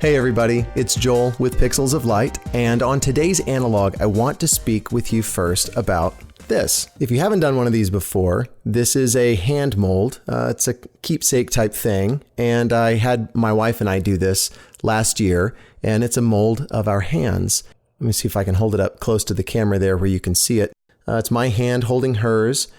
Hey everybody, it's Joel with Pixels of Light, and on today's analog, I want to speak with you first about this. If you haven't done one of these before, this is a hand mold. It's a keepsake type thing, and I had my wife and I do this last year, and it's a mold of our hands. Let me see if I can hold it up close to the camera there where you can see it. It's my hand holding hers.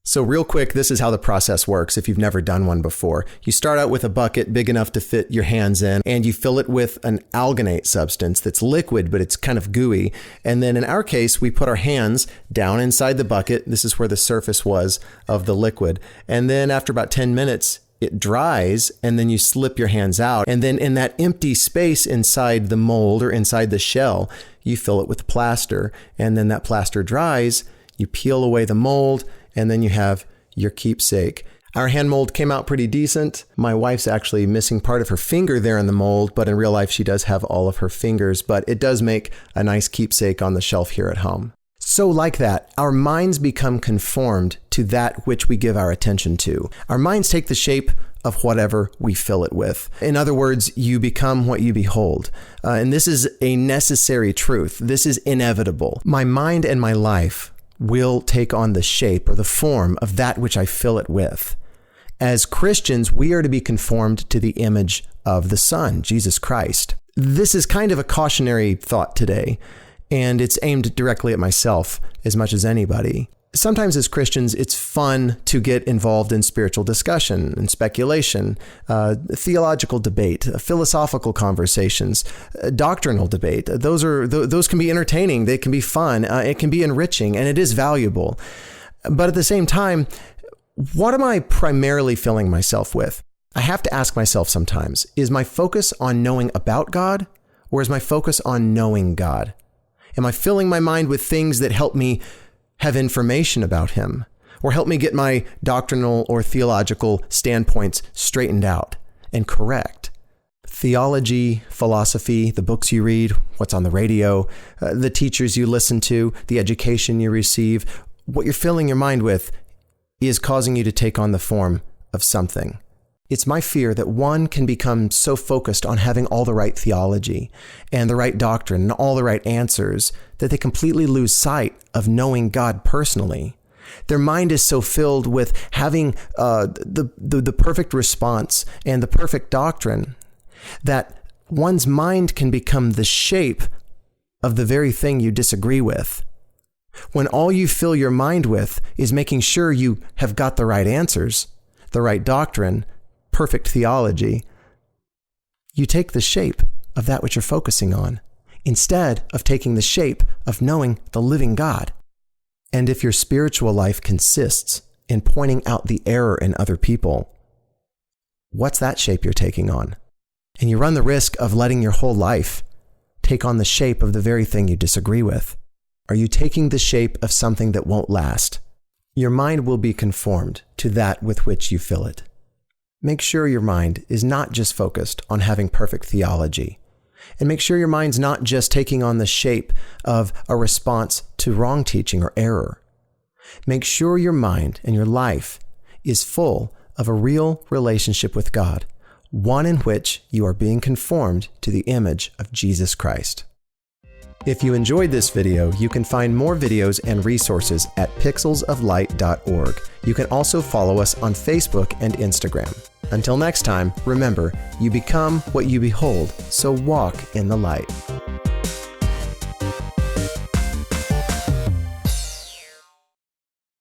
So real quick, this is how the process works if you've never done one before. You start out with a bucket big enough to fit your hands in, and you fill it with an alginate substance that's liquid, but it's kind of gooey. And then in our case, we put our hands down inside the bucket. This is where the surface was of the liquid. And then after about 10 minutes, it dries, and then you slip your hands out. And then in that empty space inside the mold or inside the shell, you fill it with plaster. And then that plaster dries, you peel away the mold, and then you have your keepsake. Our hand mold came out pretty decent. My wife's actually missing part of her finger there in the mold, but in real life she does have all of her fingers, but it does make a nice keepsake on the shelf here at home. So like that, our minds become conformed to that which we give our attention to. Our minds take the shape of whatever we fill it with. In other words, you become what you behold. And this is a necessary truth. This is inevitable. My mind and my life will take on the shape or the form of that which I fill it with. As Christians, we are to be conformed to the image of the Son, Jesus Christ. This is kind of a cautionary thought today, and it's aimed directly at myself as much as anybody. Sometimes as Christians, it's fun to get involved in spiritual discussion and speculation, theological debate, philosophical conversations, doctrinal debate. Those can be entertaining. They can be fun. It can be enriching, and it is valuable. But at the same time, what am I primarily filling myself with? I have to ask myself sometimes, is my focus on knowing about God, or is my focus on knowing God? Am I filling my mind with things that help me have information about him, or help me get my doctrinal or theological standpoints straightened out and correct? Theology, philosophy, the books you read, what's on the radio, the teachers you listen to, the education you receive, what you're filling your mind with is causing you to take on the form of something. It's my fear that one can become so focused on having all the right theology and the right doctrine and all the right answers that they completely lose sight of knowing God personally. Their mind is so filled with having the perfect response and the perfect doctrine that one's mind can become the shape of the very thing you disagree with. When all you fill your mind with is making sure you have got the right answers, the right doctrine, perfect theology, you take the shape of that which you're focusing on, instead of taking the shape of knowing the living God. And if your spiritual life consists in pointing out the error in other people, what's that shape you're taking on? And you run the risk of letting your whole life take on the shape of the very thing you disagree with. Are you taking the shape of something that won't last? Your mind will be conformed to that with which you fill it. Make sure your mind is not just focused on having perfect theology. And make sure your mind's not just taking on the shape of a response to wrong teaching or error. Make sure your mind and your life is full of a real relationship with God, one in which you are being conformed to the image of Jesus Christ. If you enjoyed this video, you can find more videos and resources at pixelsoflight.org. You can also follow us on Facebook and Instagram. Until next time, remember, you become what you behold, so walk in the light.